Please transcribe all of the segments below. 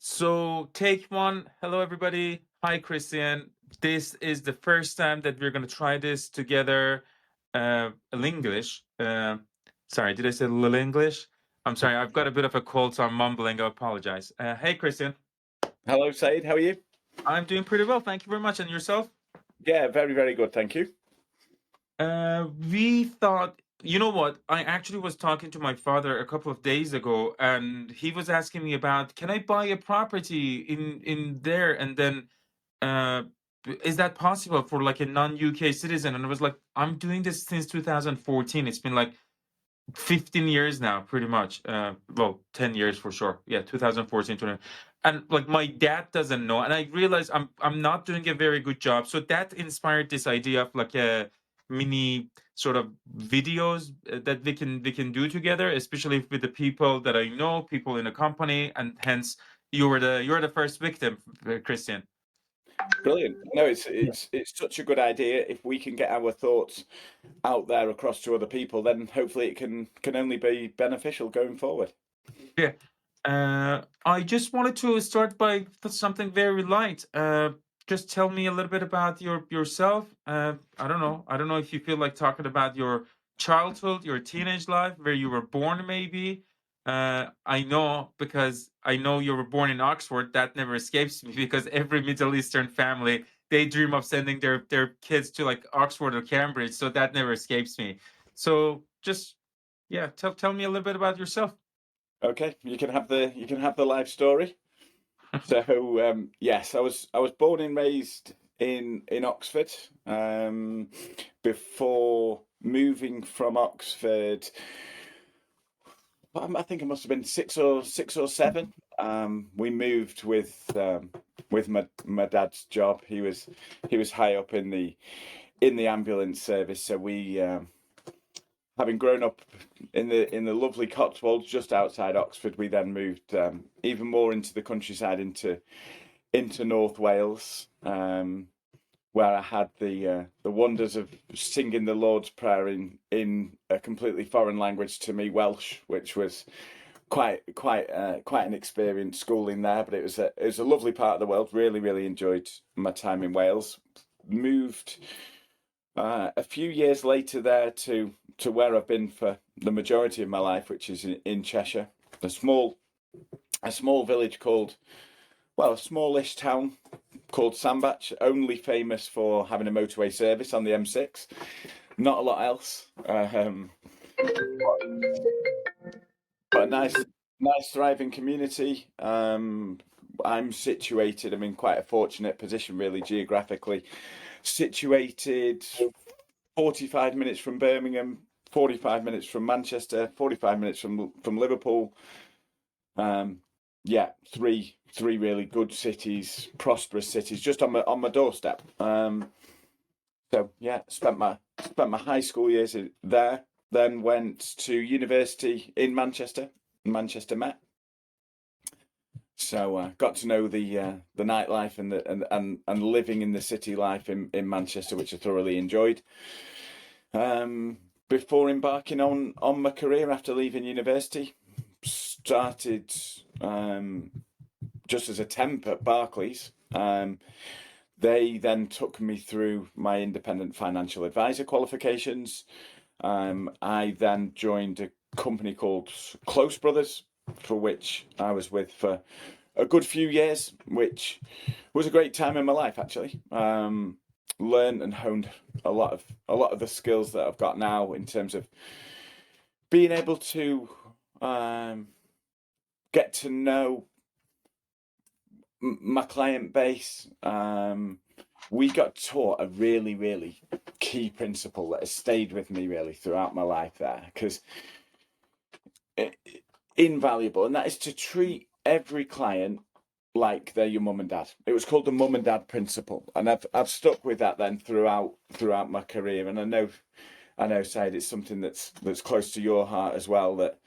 So, take one. Hello, everybody. Hi, Christian. This is the first time that we're going to try this together. English. Sorry, did I say little English? I'm sorry. I've got a bit of a cold, so I'm mumbling. I apologize. Hey, Christian. Hello, Saeid. How are you? I'm doing pretty well. Thank you very much. And yourself? Yeah, very, very good. Thank you. We thought, you know what? I actually was talking to my father a couple of days ago, and he was asking me about, can I buy a property in there? And then uh is that possible for like a non-UK citizen? And I was like, I'm doing this since 2014. It's been like 15 years now, pretty much. Well, 10 years for sure. Yeah, 2014, 20. And like my dad doesn't know. And I realized I'm not doing a very good job. So that inspired this idea of like a mini sort of videos that we can do together, especially with the people that I know, people in the company, and hence you're the first victim, Christian. Brilliant. No, it's such a good idea. If we can get our thoughts out there across to other people, then hopefully it can only be beneficial going forward. Yeah. I just wanted to start by something very light. Just tell me a little bit about yourself. I don't know. I don't know if you feel like talking about your childhood, your teenage life, where you were born, maybe. I know because I know you were born in Oxford. That never escapes me because every Middle Eastern family they dream of sending their kids to like Oxford or Cambridge. So that never escapes me. So just yeah, tell me a little bit about yourself. Okay, you can have the life story. So yes, I was born and raised in Oxford. Before moving from Oxford, I think it must have been six or seven. We moved with my dad's job. He was high up in the ambulance service. So we, having grown up in the lovely Cotswolds just outside Oxford, we then moved even more into the countryside, into North Wales, where I had the wonders of singing the Lord's Prayer in a completely foreign language to me, Welsh, which was quite an experience schooling there. But it was a lovely part of the world. Really, really enjoyed my time in Wales. Moved a few years later there to where I've been for the majority of my life, which is in Cheshire, a small village called, well, a smallish town called Sandbach, only famous for having a motorway service on the M6. Not a lot else. But a nice thriving community. I'm situated. I'm in quite a fortunate position, really, geographically. Situated 45 minutes from Birmingham, 45 minutes from Manchester, 45 minutes from Liverpool. Yeah, three really good cities, prosperous cities, just on my doorstep. So yeah, spent my high school years there. Then went to university in Manchester, Manchester Met. So got to know the nightlife and living in the city life in Manchester, which I thoroughly enjoyed. Before embarking on my career after leaving university, started just as a temp at Barclays. They then took me through my independent financial advisor qualifications. I then joined a company called Close Brothers, for which I was with for a good few years, which was a great time in my life, actually. Learned and honed a lot of the skills that I've got now in terms of being able to get to know my client base. We got taught a really, really key principle that has stayed with me really throughout my life there, because invaluable, and that is to treat every client like they're your mum and dad. It was called the mum and dad principle, and I've stuck with that then throughout my career. And I know, Said, it's something that's close to your heart as well, that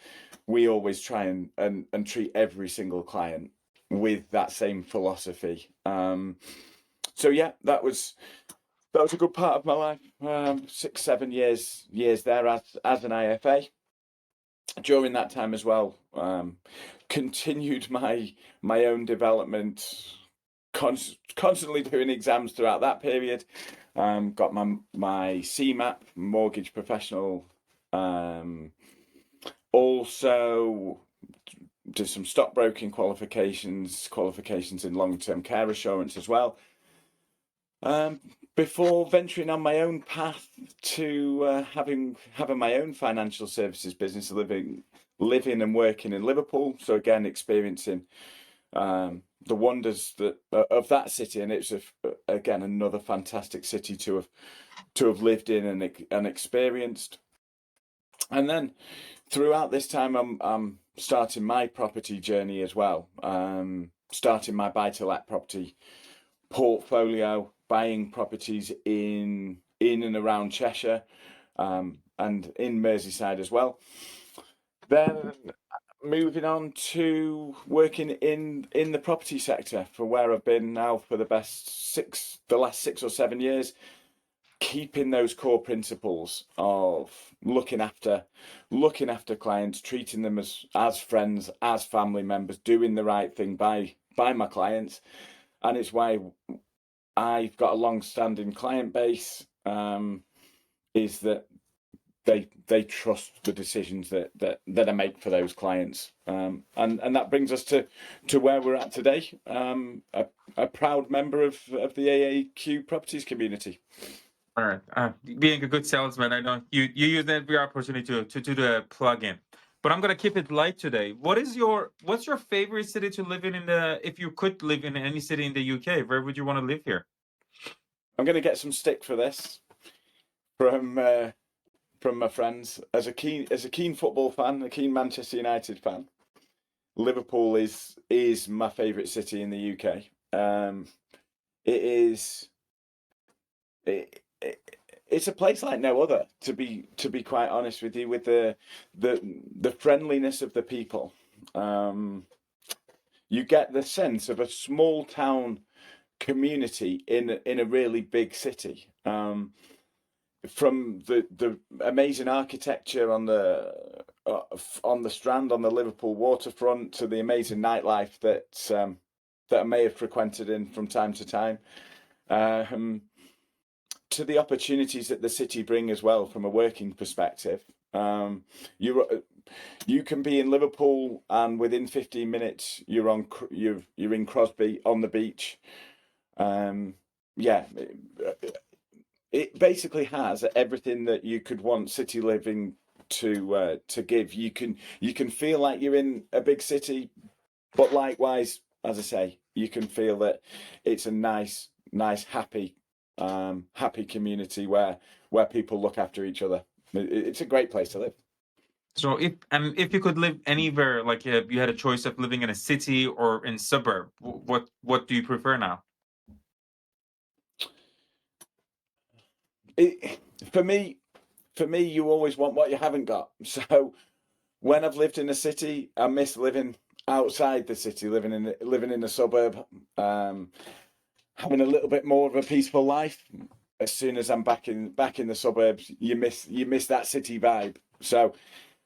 we always try and treat every single client with that same philosophy. So yeah, that was a good part of my life. 6, 7 years there as an IFA. During that time as well, continued my own development, constantly doing exams throughout that period. Got my CMAP, mortgage professional. Also did some stockbroking qualifications in long-term care assurance as well. Before venturing on my own path to having my own financial services business, living and working in Liverpool. So again, experiencing the wonders of that city, and it's again another fantastic city to have lived in and experienced. And then throughout this time, I'm starting my property journey as well. Starting my buy-to-let property portfolio, buying properties in and around Cheshire, and in Merseyside as well. Then moving on to working in the property sector, for where I've been now for the last 6 or 7 years, keeping those core principles of looking after clients, treating them as friends, as family members, doing the right thing by my clients. And it's why I've got a long-standing client base, is that they trust the decisions that I make for those clients, and that brings us to where we're at today. A proud member of the AAQ Properties community. All right. Being a good salesman, I know you use every opportunity to do the plug-in. But I'm gonna keep it light today. What's your favorite city to live in the if you could live in any city in the UK, where would you want to live here? I'm going to get some stick for this from my friends. As a keen football fan, a keen Manchester United fan, Liverpool is my favourite city in the UK. It's a place like no other, to be quite honest with you, with the friendliness of the people. You get the sense of a small town community in a really big city. From the amazing architecture on the Strand, on the Liverpool waterfront, to the amazing nightlife that I may have frequented in from time to time, to the opportunities that the city bring as well from a working perspective. You can be in Liverpool and within 15 minutes you're in Crosby on the beach. Yeah, it basically has everything that you could want city living to give. You can feel like you're in a big city, but likewise, as I say, you can feel that it's a nice, happy community where people look after each other. It's a great place to live. So if you could live anywhere, like you had a choice of living in a city or in suburb, what do you prefer now? For me, you always want what you haven't got. So when I've lived in a city, I miss living outside the city, living in a suburb, having a little bit more of a peaceful life. As soon as I'm back in the suburbs, you miss that city vibe. So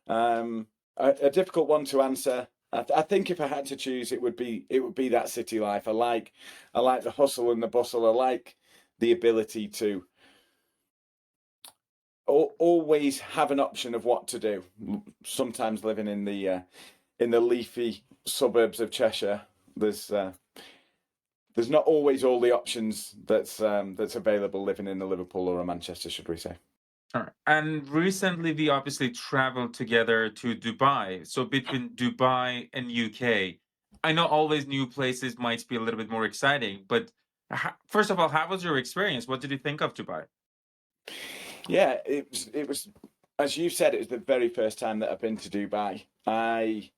a difficult one to answer. I think if I had to choose, it would be that city life. I like the hustle and the bustle. I like the ability to always have an option of what to do. Sometimes living in the leafy suburbs of Cheshire, there's not always all the options that's available living in a Liverpool or a Manchester, should we say. All right. And recently we obviously traveled together to Dubai. So between Dubai and UK, I know always new places might be a little bit more exciting, but first of all, how was your experience? What did you think of Dubai? Yeah, it was, as you said, it was the very first time that I've been to Dubai. I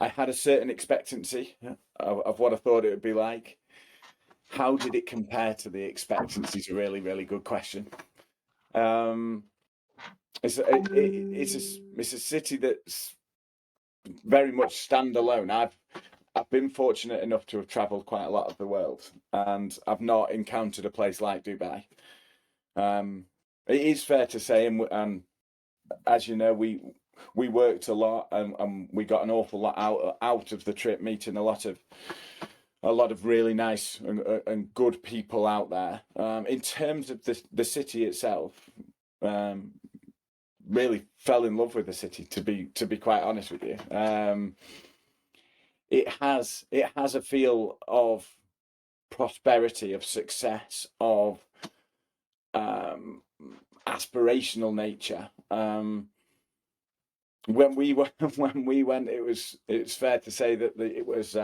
had a certain expectancy of what I thought it would be like. How did it compare to the expectancy? Is a really, really good question. It's a city that's very much standalone. I've been fortunate enough to have travelled quite a lot of the world, and I've not encountered a place like Dubai. It is fair to say, and as you know, we worked a lot, and we got an awful lot out of the trip, meeting a lot of really nice and good people out there. In terms of the city itself, really fell in love with the city. To be quite honest with you, it has a feel of prosperity, of success, of aspirational nature. When we went, it's fair to say that it was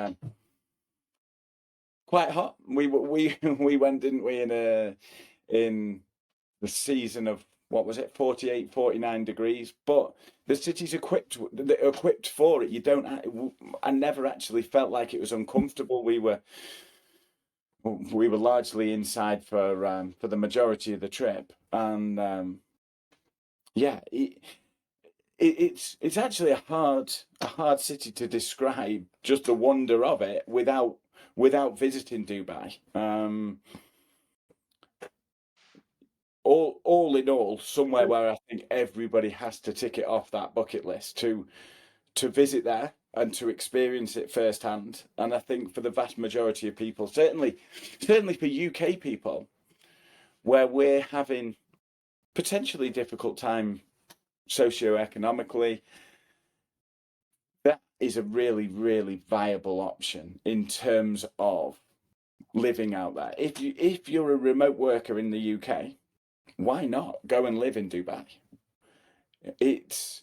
quite hot. We went, didn't we, in the season of, what was it, 48, 49 degrees, but the city's equipped for it. I never actually felt like it was uncomfortable. We were largely inside for the majority of the trip, and yeah, it's actually a hard city to describe, just the wonder of it, without visiting Dubai. All in all, somewhere where I think everybody has to tick it off that bucket list to visit there and to experience it firsthand. And I think for the vast majority of people, certainly for UK people, where we're having potentially difficult time socioeconomically, that is a really, really viable option in terms of living out there. If you're a remote worker in the UK, why not go and live in Dubai? It's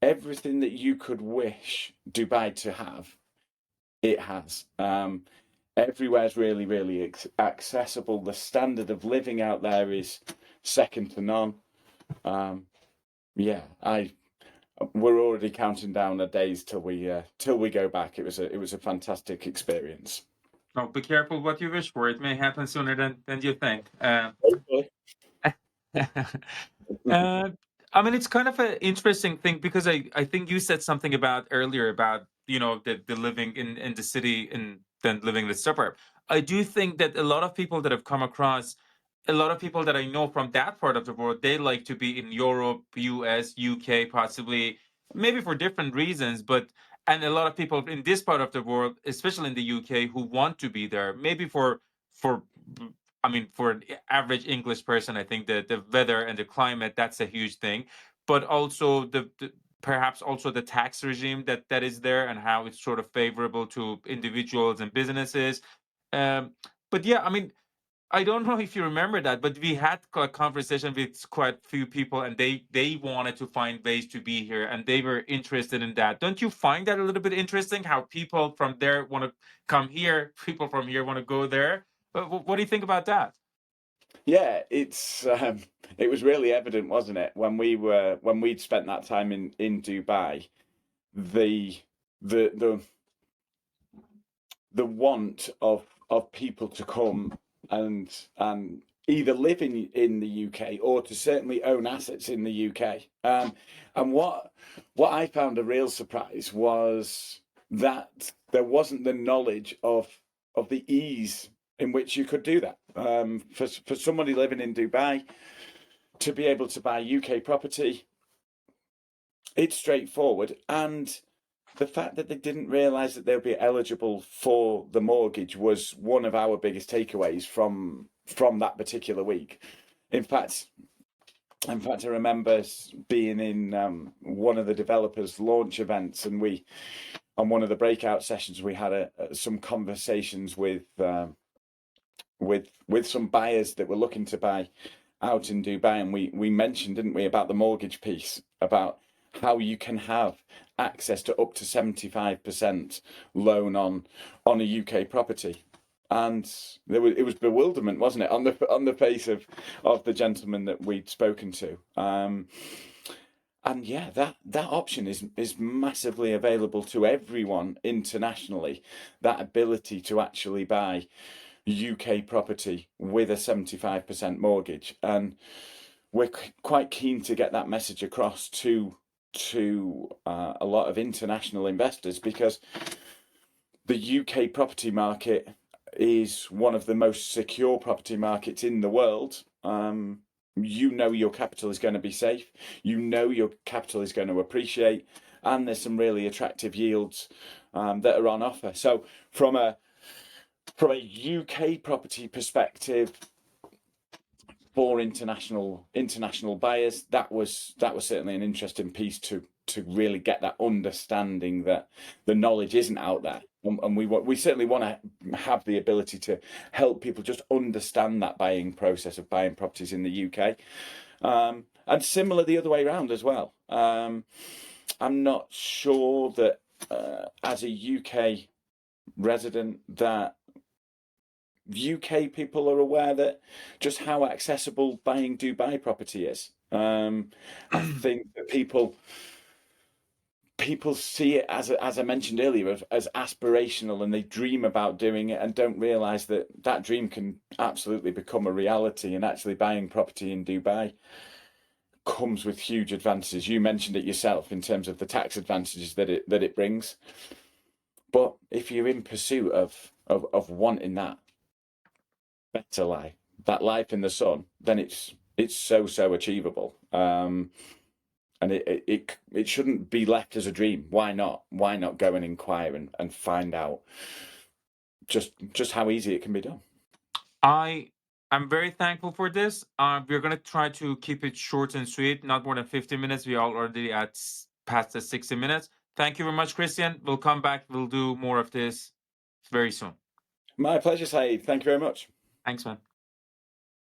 everything that you could wish Dubai to have. It has. Everywhere's really, really accessible. The standard of living out there is second to none. Yeah, we're already counting down the days till we go back. It was a fantastic experience. Oh, be careful what you wish for. It may happen sooner than you think. Hopefully. Uh, I mean, it's kind of an interesting thing because I think you said something about earlier about, the living in the city and then living in the suburb. I do think that a lot of people that have come across, a lot of people that I know from that part of the world, they like to be in Europe, US, UK, possibly, maybe for different reasons, but and a lot of people in this part of the world, especially in the UK, who want to be there, maybe for I mean, for an average English person, I think the weather and the climate, that's a huge thing. But also the perhaps also the tax regime that is there and how it's sort of favorable to individuals and businesses. But yeah, I mean, I don't know if you remember that, but we had a conversation with quite a few people, and they wanted to find ways to be here, and they were interested in that. Don't you find that a little bit interesting? How people from there want to come here, people from here want to go there. What do you think about that? Yeah, it was really evident, wasn't it, when we'd spent that time in Dubai, the the the want of people to come and either live in the UK or to certainly own assets in the UK. And what I found a real surprise was that there wasn't the knowledge of the ease in which you could do that. For somebody living in Dubai to be able to buy UK property, it's straightforward. And the fact that they didn't realize that they'll be eligible for the mortgage was one of our biggest takeaways from that particular week. In fact, I remember being in one of the developers' launch events, and on one of the breakout sessions, we had some conversations with some buyers that were looking to buy out in Dubai, and we mentioned, didn't we, about the mortgage piece, about how you can have access to up to 75% loan on a UK property. And it was bewilderment, wasn't it, on the face of the gentleman that we'd spoken to. And yeah, that option is massively available to everyone internationally. That ability to actually buy UK property with a 75% mortgage, and we're quite keen to get that message across to a lot of international investors, because the UK property market is one of the most secure property markets in the world. you know your capital is going to be safe, you know your capital is going to appreciate, and there's some really attractive yields that are on offer. So from a UK property perspective, for international buyers, that was certainly an interesting piece to really get that understanding that the knowledge isn't out there, and we certainly want to have the ability to help people just understand that buying process of buying properties in the UK, and similar the other way around as well. I'm not sure that as a UK resident that UK people are aware that just how accessible buying Dubai property is. I think that people see it as I mentioned earlier as aspirational, and they dream about doing it and don't realize that that dream can absolutely become a reality. And actually buying property in Dubai comes with huge advantages. You mentioned it yourself in terms of the tax advantages that it brings. But if you're in pursuit of wanting that better life, that life in the sun, then it's so achievable. And it shouldn't be left as a dream. Why not? Why not go and inquire and find out just how easy it can be done? I'm very thankful for this. We're gonna try to keep it short and sweet, not more than 15 minutes. We are already at past the 60 minutes. Thank you very much, Christian. We'll come back. We'll do more of this very soon. My pleasure, Saeed. Thank you very much. Thanks, man.